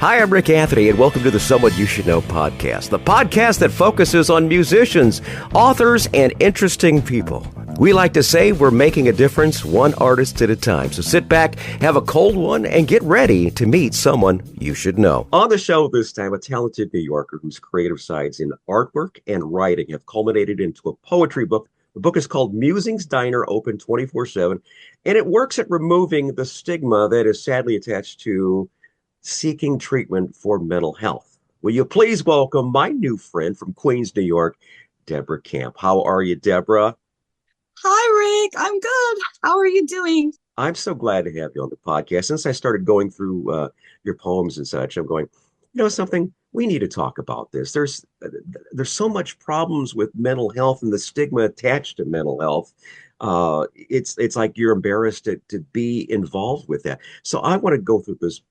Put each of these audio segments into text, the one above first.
Hi, I'm Rick Anthony, and welcome to the Someone You Should Know podcast, the podcast that focuses on musicians, authors, and interesting people. We like to say we're making a difference one artist at a time. So sit back, have a cold one, and get ready to meet someone you should know. On the show this time, a talented New Yorker whose creative sides in artwork and writing have culminated into a poetry book. The book is called Musings Diner Open 24/7, and it works at removing the stigma that is sadly attached to seeking treatment for mental health. Will you please welcome my new friend from Queens, New York, Deborah Camp. How are you, Deborah? Hi, Rick. I'm good. How are you doing? I'm so glad to have you on the podcast. Since I started going through your poems and such, I'm going, something, we need to talk about this. There's so much problems with mental health and the stigma attached to mental health. It's like you're embarrassed to be involved with that. So I want to go through this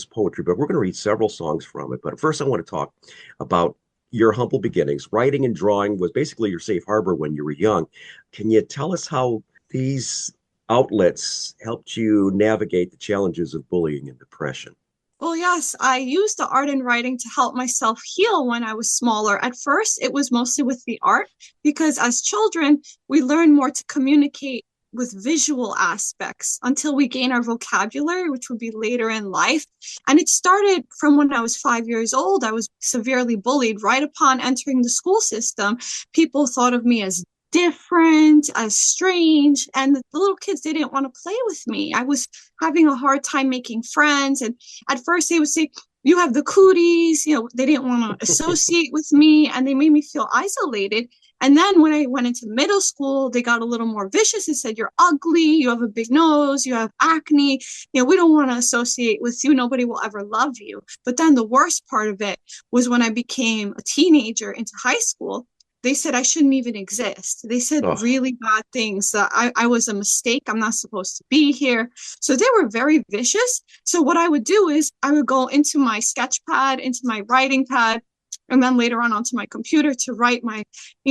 poetry book. We're going to read several songs from it. But first, I want to talk about your humble beginnings. Writing and drawing was basically your safe harbor when you were young. Can you tell us how these outlets helped you navigate the challenges of bullying and depression? Well, yes, I used the art and writing to help myself heal when I was smaller. At first, it was mostly with the art because as children, we learn more to communicate with visual aspects until we gain our vocabulary, which would be later in life. And it started from when I was 5 years old. I was severely bullied right upon entering the school system. People thought of me as different, as strange, and the little kids, they didn't want to play with me. I was having a hard time making friends. And at first they would say, you have the cooties, they didn't want to associate with me, and they made me feel isolated. And then when I went into middle school, they got a little more vicious and said, you're ugly, you have a big nose, you have acne, we don't want to associate with you. Nobody will ever love you. But then the worst part of it was when I became a teenager into high school, they said I shouldn't even exist. They said really bad things. That I was a mistake. I'm not supposed to be here. So they were very vicious. So what I would do is I would go into my sketch pad, into my writing pad, and then later on onto my computer to write my,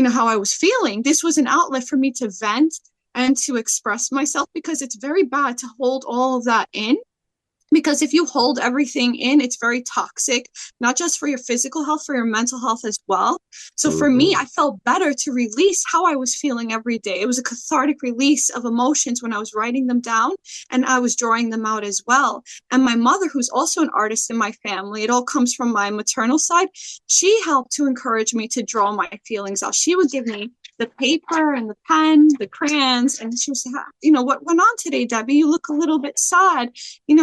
how I was feeling. This was an outlet for me to vent and to express myself, because it's very bad to hold all of that in. Because if you hold everything in, it's very toxic, not just for your physical health, for your mental health as well. So for me, I felt better to release how I was feeling every day. It was a cathartic release of emotions when I was writing them down, and I was drawing them out as well. And my mother, who's also an artist in my family, it all comes from my maternal side. She helped to encourage me to draw my feelings out. She would give me the paper and the pen, the crayons, and she would say, what went on today, Debbie? You look a little bit sad.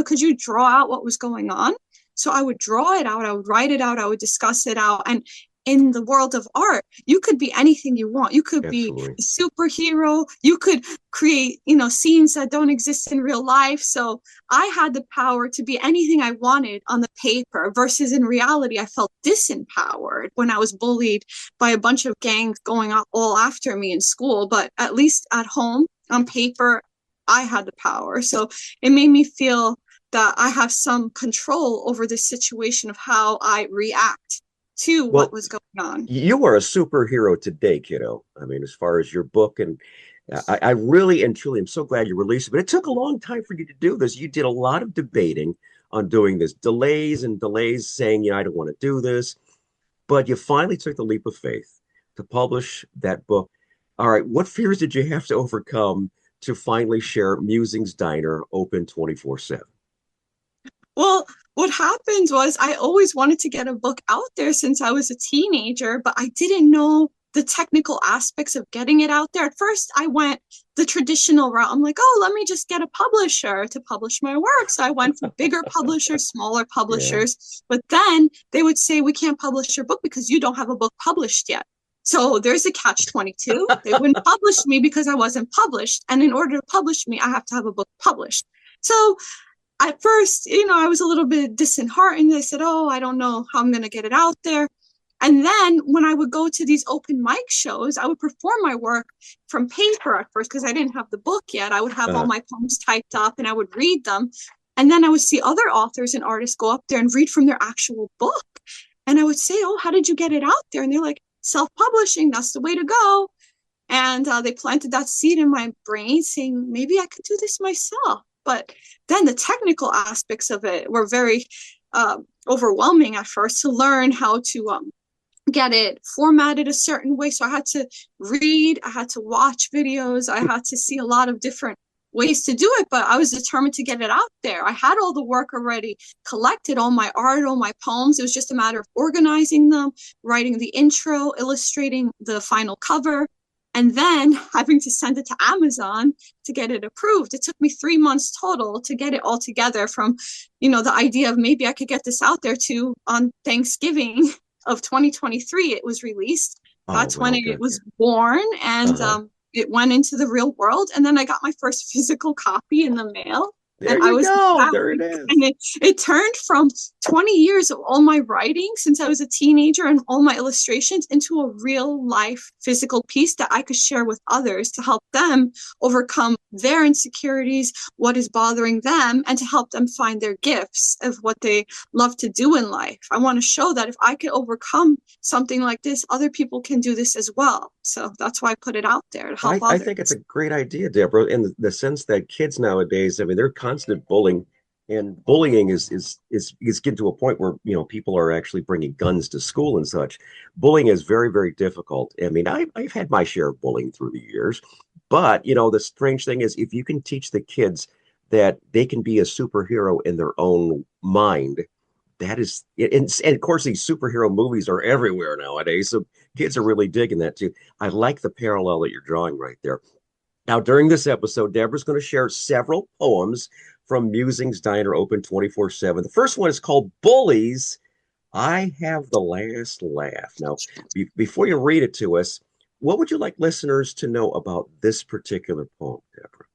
Could you draw out what was going on? So I would draw it out, I would write it out, I would discuss it out. And in the world of art, you could be anything you want. You could be a superhero. You could create, scenes that don't exist in real life. So I had the power to be anything I wanted on the paper, versus in reality, I felt disempowered when I was bullied by a bunch of gangs going all after me in school. But at least at home, on paper, I had the power. So it made me feel that I have some control over the situation of how I react to what was going on. You are a superhero today, kiddo. I mean, as far as your book, and I really and truly am so glad you released it. But it took a long time for you to do this. You did a lot of debating on doing this, delays, saying, I don't want to do this. But you finally took the leap of faith to publish that book. All right, what fears did you have to overcome to finally share Musings Diner Open 24/7? Well, what happened was I always wanted to get a book out there since I was a teenager, but I didn't know the technical aspects of getting it out there. At first, I went the traditional route. I'm like, let me just get a publisher to publish my work. So I went for bigger publishers, smaller publishers. Yeah. But then they would say, we can't publish your book because you don't have a book published yet. So there's a catch-22. They wouldn't publish me because I wasn't published. And in order to publish me, I have to have a book published. So at first, I was a little bit disheartened. I said, I don't know how I'm going to get it out there. And then when I would go to these open mic shows, I would perform my work from paper at first because I didn't have the book yet. I would have all my poems typed up and I would read them. And then I would see other authors and artists go up there and read from their actual book. And I would say, how did you get it out there? And they're like, self-publishing, that's the way to go. And they planted that seed in my brain saying, maybe I could do this myself. But then the technical aspects of it were very overwhelming at first to learn how to get it formatted a certain way. So I had to read, I had to watch videos, I had to see a lot of different ways to do it, but I was determined to get it out there. I had all the work already collected, all my art, all my poems. It was just a matter of organizing them, writing the intro, illustrating the final cover, and then having to send it to Amazon to get it approved. It took me 3 months total to get it all together, from, the idea of maybe I could get this out there to on Thanksgiving of 2023, it was released. That's when it was born, and it went into the real world. And then I got my first physical copy in the mail. There you go. There it is. And it turned from 20 years of all my writing since I was a teenager and all my illustrations into a real life physical piece that I could share with others to help them overcome their insecurities, what is bothering them, and to help them find their gifts of what they love to do in life. I want to show that if I can overcome something like this, other people can do this as well. So that's why I put it out there to help others. I think it's a great idea, Deborah, in the sense that kids nowadays, I mean, they're constant bullying, and bullying is getting to a point where people are actually bringing guns to school and such. Bullying is very, very difficult. I mean, I've had my share of bullying through the years, but the strange thing is, if you can teach the kids that they can be a superhero in their own mind, that is, and of course these superhero movies are everywhere nowadays, so kids are really digging that too. I like the parallel that you're drawing right there. Now, during this episode, Deborah's going to share several poems from Musings Diner Open 24/7. The first one is called Bullies. I Have the Last Laugh. Now, before you read it to us, what would you like listeners to know about this particular poem, Deborah?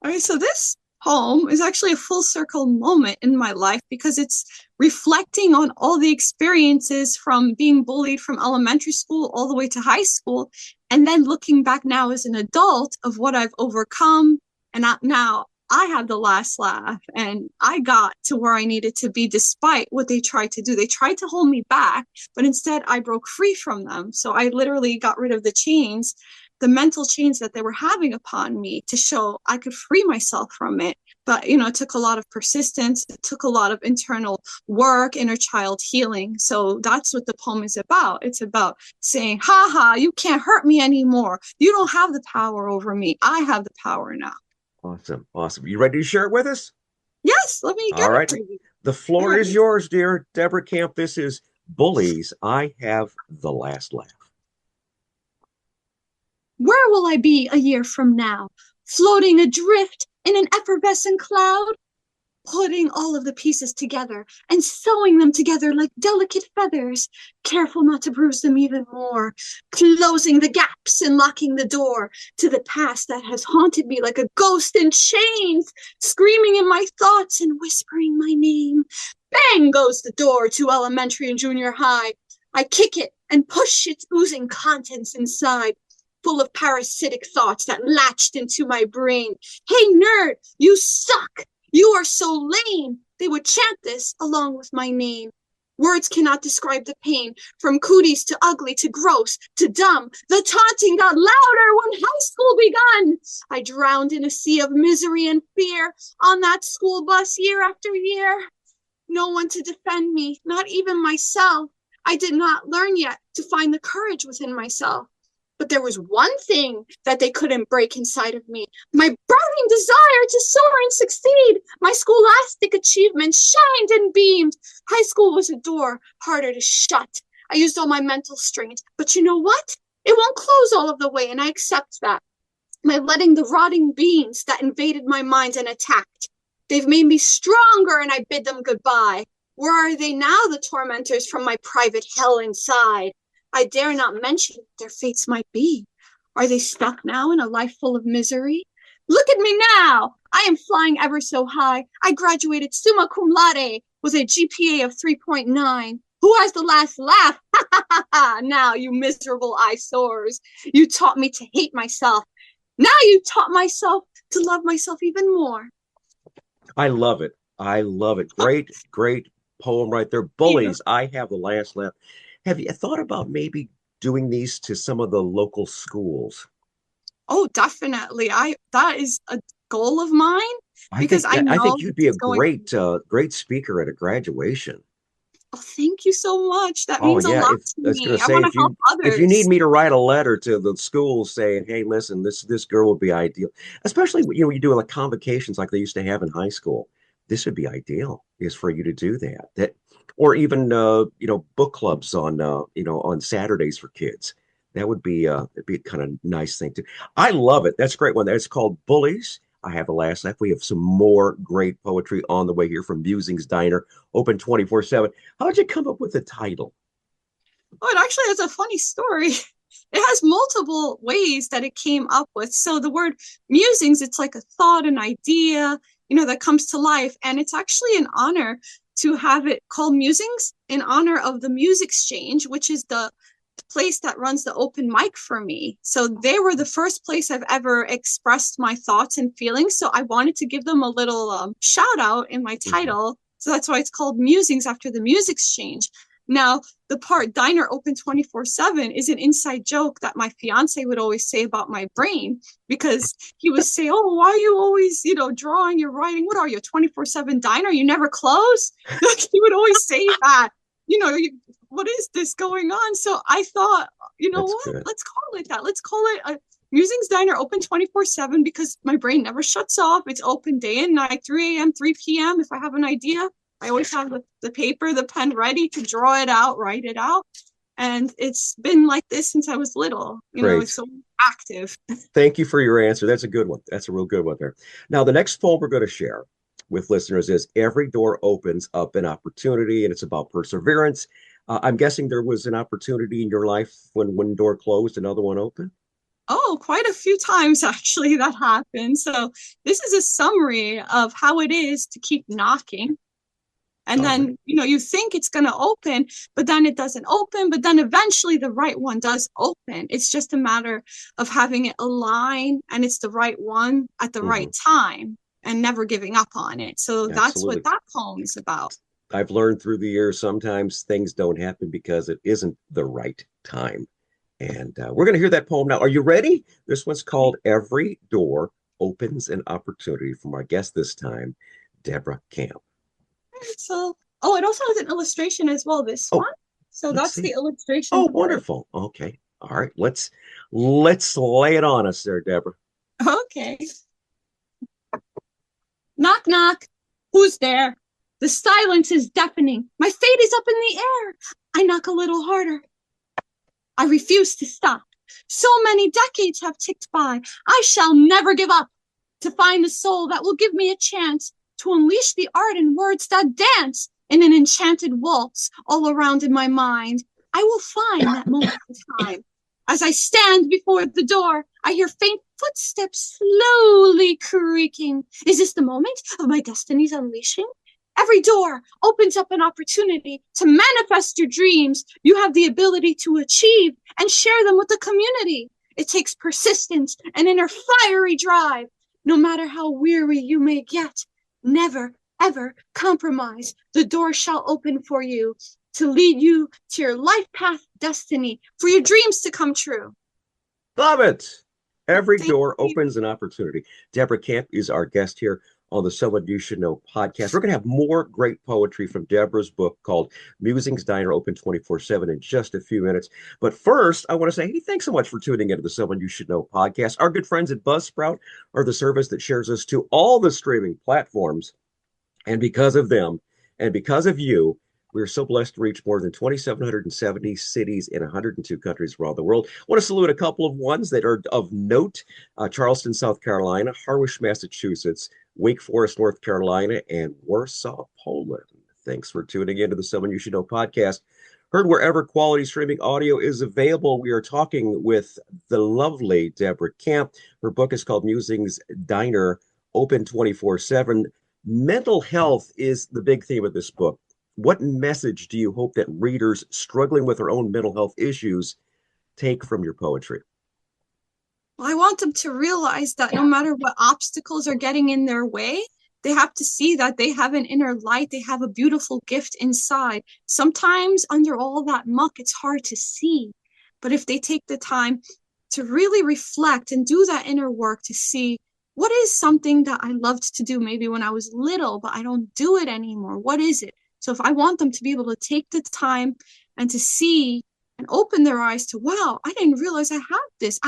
All right, so this poem is actually a full circle moment in my life, because it's reflecting on all the experiences from being bullied from elementary school all the way to high school, and then looking back now as an adult of what I've overcome. And now I have the last laugh, and I got to where I needed to be despite what they tried to do. They tried to hold me back, but instead I broke free from them. So I literally got rid of the chains, the mental chains that they were having upon me, to show I could free myself from it. But, it took a lot of persistence. It took a lot of internal work, inner child healing. So that's what the poem is about. It's about saying, ha ha, you can't hurt me anymore. You don't have the power over me. I have the power now. Awesome. Awesome. You ready to share it with us? Yes, let me get All right. it. The floor is yours, dear Deborah Camp. This is Bullies. I Have the Last Laugh. Where will I be a year from now? Floating adrift in an effervescent cloud? Putting all of the pieces together and sewing them together like delicate feathers, careful not to bruise them even more, closing the gaps and locking the door to the past that has haunted me like a ghost in chains, screaming in my thoughts and whispering my name. Bang goes the door to elementary and junior high. I kick it and push its oozing contents inside, full of parasitic thoughts that latched into my brain. Hey, nerd, you suck. You are so lame. They would chant this along with my name. Words cannot describe the pain, from cooties to ugly to gross to dumb. The taunting got louder when high school begun. I drowned in a sea of misery and fear on that school bus year after year. No one to defend me, not even myself. I did not learn yet to find the courage within myself. But there was one thing that they couldn't break inside of me. My burning desire to soar and succeed. My scholastic achievements shined and beamed. High school was a door harder to shut. I used all my mental strength. But you know what? It won't close all of the way, and I accept that. By letting the rotting beings that invaded my mind and attacked. They've made me stronger, and I bid them goodbye. Where are they now, the tormentors from my private hell inside? I dare not mention what their fates might be. Are they stuck now in a life full of misery? Look at me now. I am flying ever so high. I graduated summa cum laude with a GPA of 3.9. Who has the last laugh? Ha ha ha ha. Now, you miserable eyesores. You taught me to hate myself. Now you taught myself to love myself even more. I love it. I love it. Great, great poem right there. Bullies. I Have the Last Laugh. Have you thought about maybe doing these to some of the local schools? Oh, definitely. That is a goal of mine, because I think you'd be a great great speaker at a graduation. Oh, thank you so much. That Oh means a yeah, lot if to I was going me. to I say, want to help if you need others. me to write a letter to the school saying, "Hey, listen, this girl would be ideal," especially you do like convocations like they used to have in high school. This would be ideal, is for you to do that, or even book clubs on on Saturdays for kids. That would be it'd be a kind of nice thing to. I love it. That's a great one. That's called Bullies. I have the last laugh. We have some more great poetry on the way here from Musings Diner, open 24/7. How'd you come up with the title? Oh, it actually has a funny story. It has multiple ways that it came up with. So the word musings, it's like a thought, an idea, that comes to life. And it's actually an honor to have it called Musings in honor of the Music Exchange, which is the place that runs the open mic for me. So they were the first place I've ever expressed my thoughts and feelings. So I wanted to give them a little shout out in my Mhm. title. So that's why it's called Musings after the Music Exchange. Now, the part Diner Open 24/7 is an inside joke that my fiance would always say about my brain because he would say, "Oh, why are you always, drawing, you're writing? What are you, 24/7 diner? You never close?" He would always say that. You know, what is this going on? So I thought, you know That's what? good. Let's call it that. Let's call it a Musings Diner Open 24/7 because my brain never shuts off. It's open day and night, 3 a.m., 3 p.m. If I have an idea, I always have the paper, the pen ready to draw it out, write it out. And it's been like this since I was little. It's Great. so active. Thank you for your answer. That's a good one. That's a real good one there. Now, the next poem we're going to share with listeners is Every Door Opens Up an Opportunity, and it's about perseverance. I'm guessing there was an opportunity in your life when one door closed, another one opened. Oh, quite a few times actually that happened. So this is a summary of how it is to keep knocking. And All right. then, you think it's going to open, but then it doesn't open. But then eventually the right one does open. It's just a matter of having it align and it's the right one at the Hmm. right time and never giving up on it. So that's what Absolutely. that poem is about. I've learned through the years sometimes things don't happen because it isn't the right time. And we're going to hear that poem now. Are you ready? This one's called Every Door Opens an Opportunity from our guest this time, Deborah Camp. So, oh, it also has an illustration as well, this Oh, one. So let's that's the see. illustration Oh, for it. wonderful. Okay. All right. Let's lay it on us there, Deborah. Okay. Knock, knock. Who's there? The silence is deafening. My fate is up in the air. I knock a little harder. I refuse to stop. So many decades have ticked by. I shall never give up to find the soul that will give me a chance to unleash the art and words that dance in an enchanted waltz all around in my mind. I will find that moment in time. As I stand before the door, I hear faint footsteps slowly creaking. Is this the moment of my destiny's unleashing? Every door opens up an opportunity to manifest your dreams. You have the ability to achieve and share them with the community. It takes persistence and inner fiery drive. No matter how weary you may get, never, ever compromise. The door shall open for you to lead you to your life path destiny, for your dreams to come true. Love it. Every Thank door you. opens an opportunity. Deborah Camp is our guest here on the Someone You Should Know podcast. We're going to have more great poetry from Deborah's book called Musings Diner Open 24/7 in just a few minutes. But first, I want to say, hey, thanks so much for tuning into the Someone You Should Know podcast. Our good friends at Buzzsprout are the service that shares us to all the streaming platforms. And because of them, and because of you, we are so blessed to reach more than 2,770 cities in 102 countries around the world. I want to salute a couple of ones that are of note: Charleston, South Carolina; Harwich, Massachusetts; Wake Forest, North Carolina; and Warsaw, Poland. Thanks for tuning into the Someone You Should Know podcast. Heard wherever quality streaming audio is available. We are talking with the lovely Deborah Camp. Her book is called Musings Diner Open 24/7. Mental health is the big theme of this book. What message do you hope that readers struggling with their own mental health issues take from your poetry? Well, I want them to realize that no matter what obstacles are getting in their way, they have to see that they have an inner light. They have a beautiful gift inside. Sometimes under all that muck, it's hard to see. But if they take the time to really reflect and do that inner work to see what is something that I loved to do maybe when I was little, but I don't do it anymore. What is it? So if I want them to be able to take the time and to see and open their eyes to, wow, I didn't realize I have this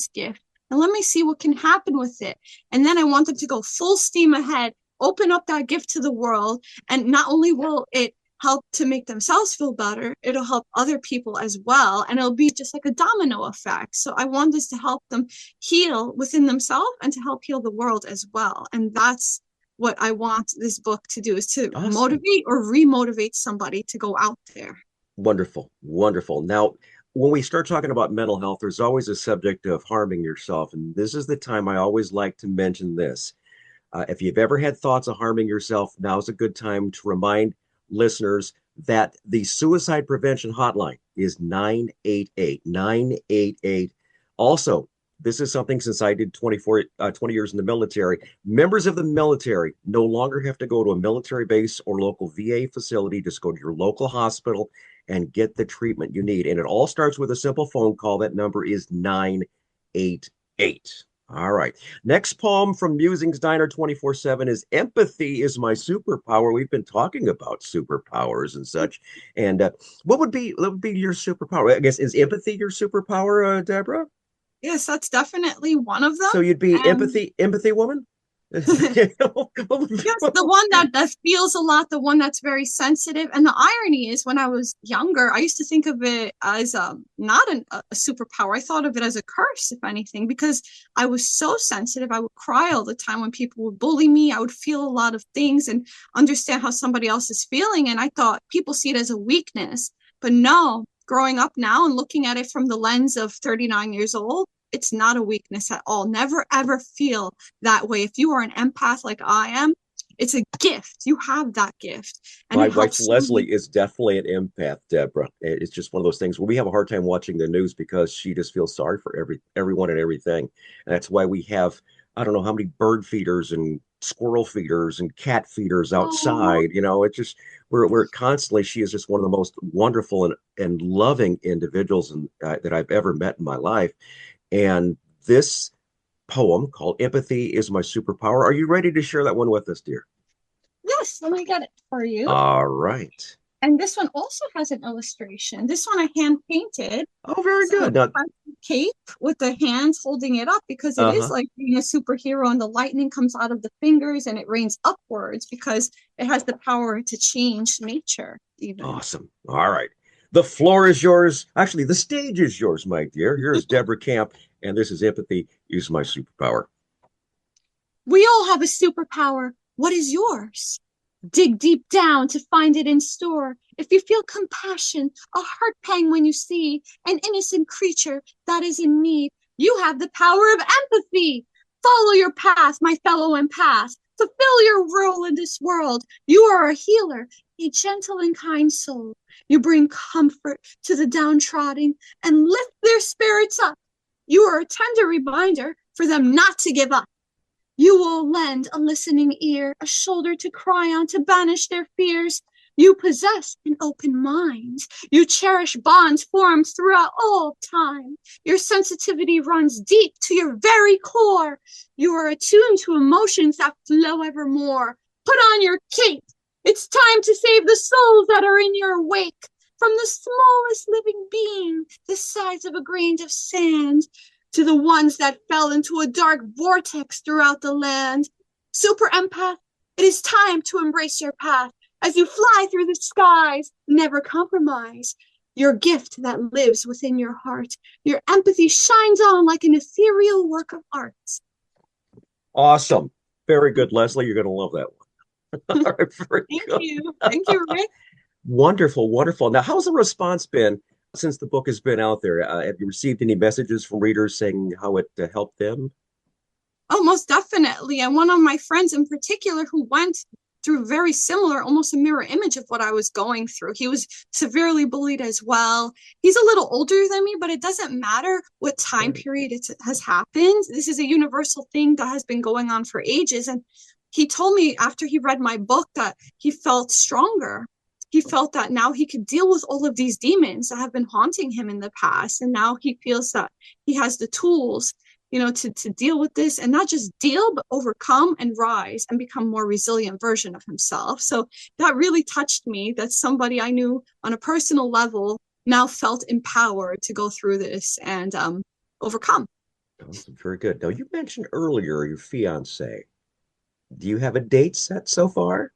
gift, and let me see what can happen with it. And then I want them to go full steam ahead, open up that gift to the world. And not only will it help to make themselves feel better, it'll help other people as well. And it'll be just like a domino effect. So I want this to help them heal within themselves and to help heal the world as well. And that's what I want this book to do, is to motivate or remotivate somebody to go out there. Wonderful. Wonderful. Now, when we start talking about mental health, there's always a subject of harming yourself. And this is the time I always like to mention this. If you've ever had thoughts of harming yourself, now's a good time to remind listeners that the suicide prevention hotline is 988 988. Also, this is something, since I did 20 years in the military, members of the military no longer have to go to a military base or local VA facility. Just go to your local hospital and get the treatment you need. And it all starts with a simple phone call. That number is 988. All right. Next poem from Musings Diner 24/7 is Empathy is My Superpower. We've been talking about superpowers and such. And what would be your superpower? I guess, is empathy your superpower, Deborah? Yes, that's definitely one of them. So you'd be empathy woman? Yes, the one that feels a lot, the one that's very sensitive. And the irony is, when I was younger, I used to think of it as not a superpower. I thought of it as a curse, if anything, because I was so sensitive. I would cry all the time when people would bully me. I would feel a lot of things and understand how somebody else is feeling. And I thought people see it as a weakness. But no, growing up now and looking at it from the lens of 39 years old, it's not a weakness at all. Never, ever feel that way. If you are an empath like I am, it's a gift. You have that gift. And my wife, Leslie, is definitely an empath, Deborah. It's just one of those things where we have a hard time watching the news because she just feels sorry for everyone and everything. And that's why we have, I don't know how many bird feeders and squirrel feeders and cat feeders outside. You know, it's just, we're constantly, she is just one of the most wonderful and loving individuals that I've ever met in my life. And this poem called Empathy is My Superpower. Are you ready to share that one with us, dear? Yes, let me get it for you. All right. And this one also has an illustration. This one I hand painted. Oh, very good. Now, cape with the hands holding it up, because it is like being a superhero, and the lightning comes out of the fingers and it rains upwards because it has the power to change nature even. Awesome. All right. The floor is yours. Actually, the stage is yours, my dear. Here's Deborah Camp, and this is Empathy is My Superpower. We all have a superpower. What is yours? Dig deep down to find it in store. If you feel compassion, a heart pang when you see an innocent creature that is in need, you have the power of empathy. Follow your path, my fellow empath. Fulfill your role in this world. You are a healer, a gentle and kind soul. You bring comfort to the downtrodden and lift their spirits up. You are a tender reminder for them not to give up. You will lend a listening ear, a shoulder to cry on to banish their fears. You possess an open mind. You cherish bonds formed throughout all time. Your sensitivity runs deep to your very core. You are attuned to emotions that flow evermore. Put on your cape. It's time to save the souls that are in your wake. From the smallest living being, the size of a grain of sand, to the ones that fell into a dark vortex throughout the land. Super empath, it is time to embrace your path. As you fly through the skies, never compromise your gift that lives within your heart. Your empathy shines on like an ethereal work of art. Awesome. Very good, Leslie. You're going to love that one. All right, Thank you. Thank you, Rick. Wonderful, wonderful. Now, how's the response been since the book has been out there? Have you received any messages from readers saying how it helped them? Oh, most definitely. And one of my friends in particular who went through very similar, almost a mirror image of what I was going through. He was severely bullied as well. He's a little older than me, but it doesn't matter what time period it has happened. This is a universal thing that has been going on for ages. And he told me after he read my book that he felt stronger. He felt that now he could deal with all of these demons that have been haunting him in the past. And now he feels that he has the tools to deal with this, and not just deal, but overcome and rise and become more resilient version of himself. So that really touched me, that somebody I knew on a personal level now felt empowered to go through this and overcome. Awesome. Very good. Now, you mentioned earlier your fiance. Do you have a date set so far?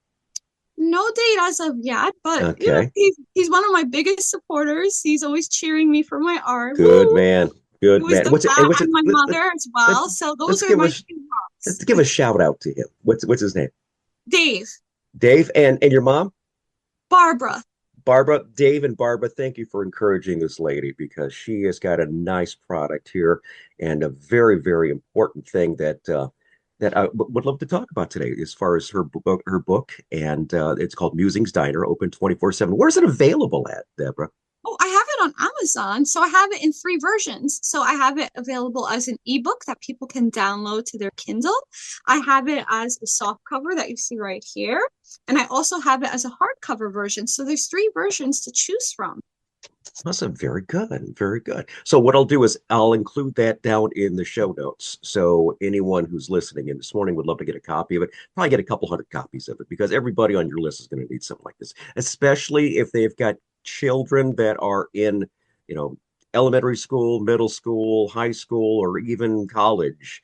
No date as of yet, but Okay. he's one of my biggest supporters. He's always cheering me for my art. Good Woo! man. He Good was man. the best, What's it? and my mother as well. Let's So let's those are give my a two let's rocks. give a shout out to him. What's his name? Dave, Dave, and your mom? Barbara. Barbara, Dave and Barbara, thank you for encouraging this lady, because she has got a nice product here and a very, very important thing that I would love to talk about today, as far as her book, and it's called Musings Diner, open 24/7. Where's it available at, Deborah? Oh, I have it on Amazon. So I have it in 3 versions. So I have it available as an ebook that people can download to their Kindle. I have it as a soft cover that you see right here. And I also have it as a hardcover version. So there's 3 versions to choose from. Awesome. Very good. Very good. So what I'll do is I'll include that down in the show notes. So anyone who's listening in this morning would love to get a copy of it. Probably get a couple hundred copies of it, because everybody on your list is going to need something like this, especially if they've got children that are in, you know, elementary school, middle school, high school, or even college.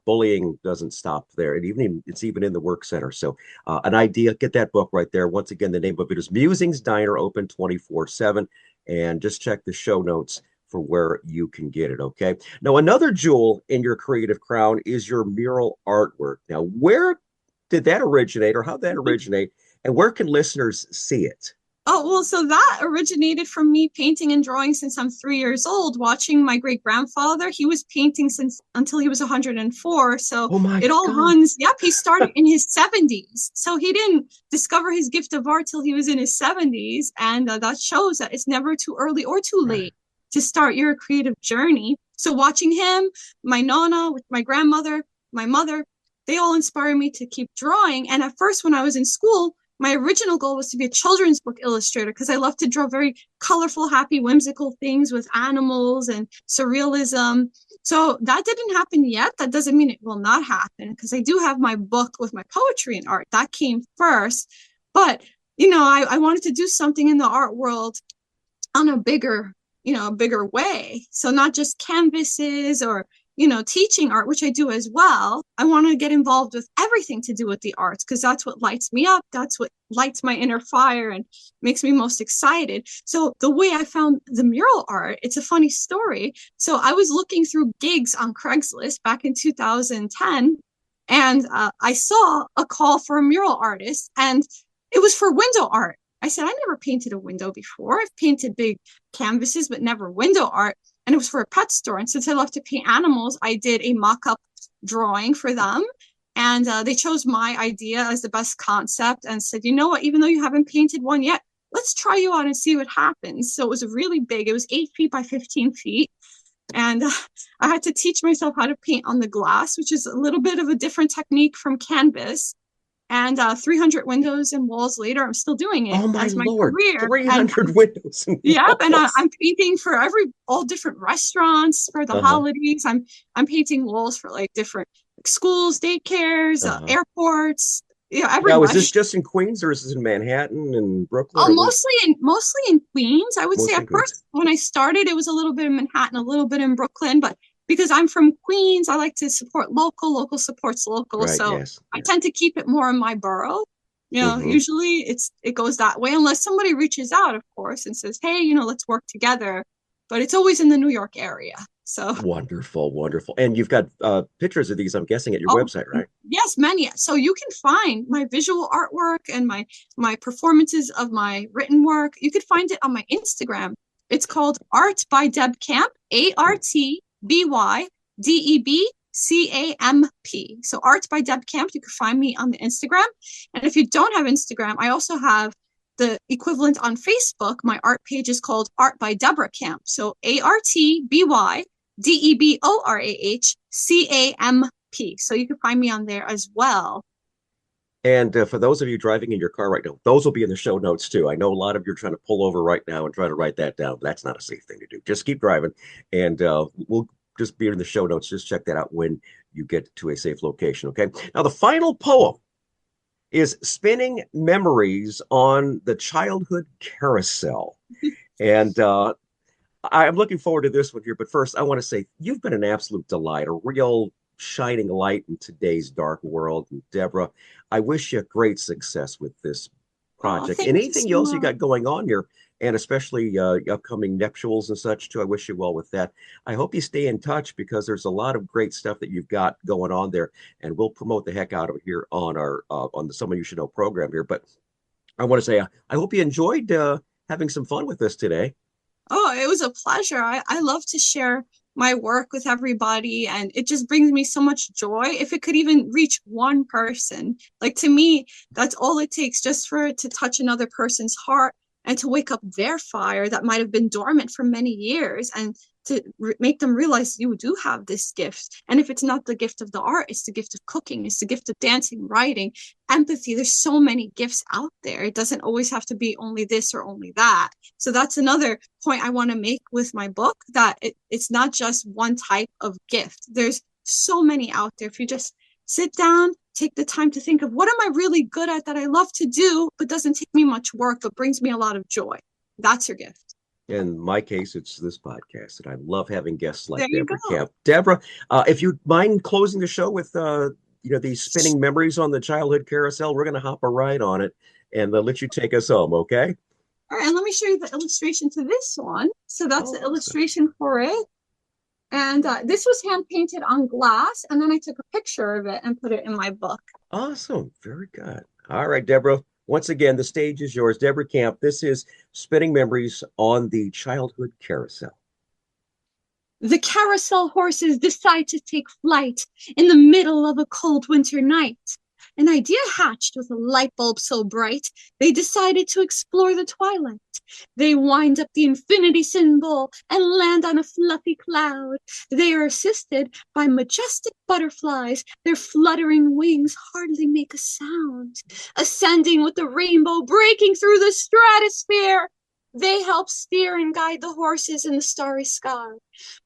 Bullying doesn't stop there, and even it's even in the work center. So, an idea, get that book right there. Once again, the name of it is Musings Diner Open 24/7, and just check the show notes for where you can get it. Okay. Now, another jewel in your creative crown is your mural artwork. Now, where did that originate, or how did that originate, and where can listeners see it? Oh, well, so that originated from me painting and drawing since I'm 3 years old, watching my great grandfather. He was painting since until he was 104. So Oh my it all God. runs. Yep, he started in his 70s. So he didn't discover his gift of art till he was in his 70s. And that shows that it's never too early or too Right. late to start your creative journey. So watching him, my nonna, with my grandmother, my mother, they all inspire me to keep drawing. And at first, when I was in school, my original goal was to be a children's book illustrator, because I love to draw very colorful, happy, whimsical things with animals and surrealism. So that didn't happen yet. That doesn't mean it will not happen, because I do have my book with my poetry and art. That came first. But, I wanted to do something in the art world on a bigger way. So not just canvases or teaching art, which I do as well. I want to get involved with everything to do with the arts, because that's what lights me up. That's what lights my inner fire and makes me most excited. So the way I found the mural art, it's a funny story. So I was looking through gigs on Craigslist back in 2010, and I saw a call for a mural artist, and it was for window art. I said, I never painted a window before. I've painted big canvases, but never window art. And it was for a pet store. And since I love to paint animals, I did a mock-up drawing for them. And they chose my idea as the best concept and said, you know what, even though you haven't painted one yet, let's try you out and see what happens. So it was really big. It was 8 feet by 15 feet. And I had to teach myself how to paint on the glass, which is a little bit of a different technique from canvas. And 300 windows and walls later, I'm still doing it Oh my as my Lord, career. 300 windows and Yep, and walls. I'm painting for all different restaurants for the Uh-huh. holidays. I'm painting walls for like different schools, daycares, Uh-huh. airports. Every Now, is this restaurant. just in Queens, or is this in Manhattan and Brooklyn, Oh, or where's mostly in Queens. I would say mostly in at Queens? first when I started, it was a little bit in Manhattan, a little bit in Brooklyn, but because I'm from Queens, I like to support local. Local supports local, Right, so yes. I Yeah. tend to keep it more in my borough. Hmm. Usually it goes that way unless somebody reaches out, of course, and says, "Hey, let's work together." But it's always in the New York area. So, Wonderful, wonderful. And you've got pictures of these, I'm guessing, at your oh, website, right? yes, many. So you can find my visual artwork and my performances of my written work. You could find it on my Instagram. It's called Art by Deb Camp, ARTBYDEBCAMP. So Art by Deb Camp. You can find me on the Instagram. And if you don't have Instagram, I also have the equivalent on Facebook. My art page is called Art by Deborah Camp. So ARTBYDEBORAHCAMP. So you can find me on there as well. And for those of you driving in your car right now, those will be in the show notes too. I know a lot of you are trying to pull over right now and try to write that down. That's not a safe thing to do. Just keep driving, and we'll just be in the show notes. Just check that out when you get to a safe location, okay? Now, the final poem is Spinning Memories on the Childhood Carousel. And I'm looking forward to this one here. But first, I want to say you've been an absolute delight, a real shining light in today's dark world. And Deborah, I wish you great success with this project. Thank And you anything so else you much. got going on here, and especially upcoming nuptials and such too. I wish you well with that. I hope you stay in touch because there's a lot of great stuff that you've got going on there, and we'll promote the heck out of it here on our on the Someone You Should Know program here. But I want to say I hope you enjoyed having some fun with us today. Oh, it was a pleasure. I love to share my work with everybody, and it just brings me so much joy. If it could even reach one person, like to me, that's all it takes, just for it to touch another person's heart and to wake up their fire that might have been dormant for many years, and to make them realize you do have this gift. And if it's not the gift of the art, it's the gift of cooking, it's the gift of dancing, writing, empathy. There's so many gifts out there. It doesn't always have to be only this or only that. So that's another point I want to make with my book, that it's not just one type of gift. There's so many out there. If you just sit down, take the time to think of what am I really good at that I love to do, but doesn't take me much work, but brings me a lot of joy. That's your gift. In my case, it's this podcast, and I love having guests like There you Deborah go. Camp. Deborah, if you mind closing the show with these spinning memories on the childhood carousel, we're going to hop a ride on it and let you take us home, okay? All right, and let me show you the illustration to this one. So that's the illustration for it. And this was hand painted on glass, and then I took a picture of it and put it in my book. Awesome. Very good. All right, Deborah. Once again, the stage is yours. Deborah Camp, this is Spinning Memories on the Childhood Carousel. The carousel horses decide to take flight in the middle of a cold winter night. An idea hatched with a light bulb so bright, they decided to explore the twilight. They wind up the infinity symbol and land on a fluffy cloud. They are assisted by majestic butterflies. Their fluttering wings hardly make a sound. Ascending with the rainbow, breaking through the stratosphere, they help steer and guide the horses in the starry sky.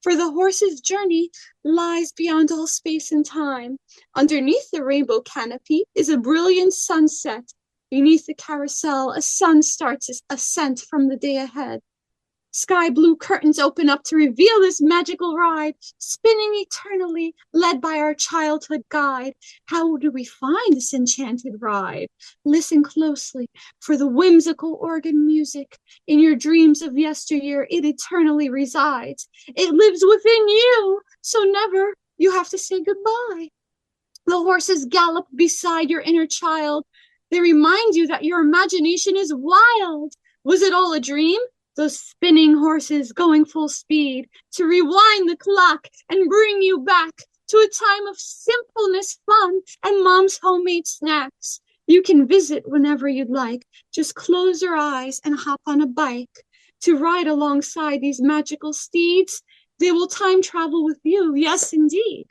For the horses' journey lies beyond all space and time. Underneath the rainbow canopy is a brilliant sunset. Beneath the carousel, a sun starts its ascent from the day ahead. Sky blue curtains open up to reveal this magical ride, spinning eternally, led by our childhood guide. How do we find this enchanted ride? Listen closely for the whimsical organ music. In your dreams of yesteryear, it eternally resides. It lives within you, so never you have to say goodbye. The horses gallop beside your inner child. They remind you that your imagination is wild. Was it all a dream? Those spinning horses going full speed to rewind the clock and bring you back to a time of simpleness, fun, and mom's homemade snacks. You can visit whenever you'd like. Just close your eyes and hop on a bike to ride alongside these magical steeds. They will time travel with you. Yes, indeed.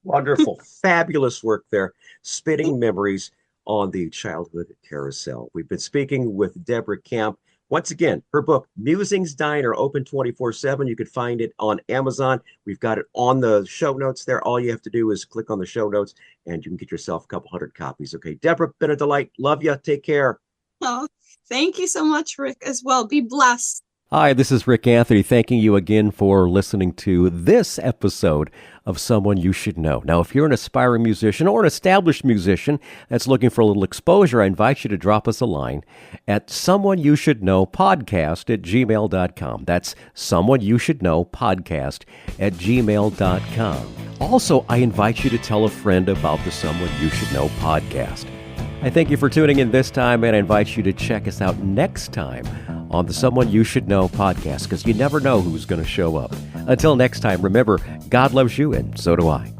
Wonderful. Fabulous work there. Spinning Memories on the Childhood Carousel. We've been speaking with Deborah Camp. Once again, her book, Musings Diner Open 24/7. You could find it on Amazon. We've got it on the show notes there. All you have to do is click on the show notes and you can get yourself a couple hundred copies. Okay, Deborah, been a delight. Love you. Take care. Oh, thank you so much, Rick, as well. Be blessed. Hi, this is Rick Anthony, thanking you again for listening to this episode of Someone You Should Know. Now, if you're an aspiring musician or an established musician that's looking for a little exposure, I invite you to drop us a line at someoneyoushouldknowpodcast@gmail.com. That's someoneyoushouldknowpodcast@gmail.com. Also, I invite you to tell a friend about the Someone You Should Know podcast. I thank you for tuning in this time, and I invite you to check us out next time on the Someone You Should Know podcast, because you never know who's going to show up. Until next time, remember, God loves you, and so do I.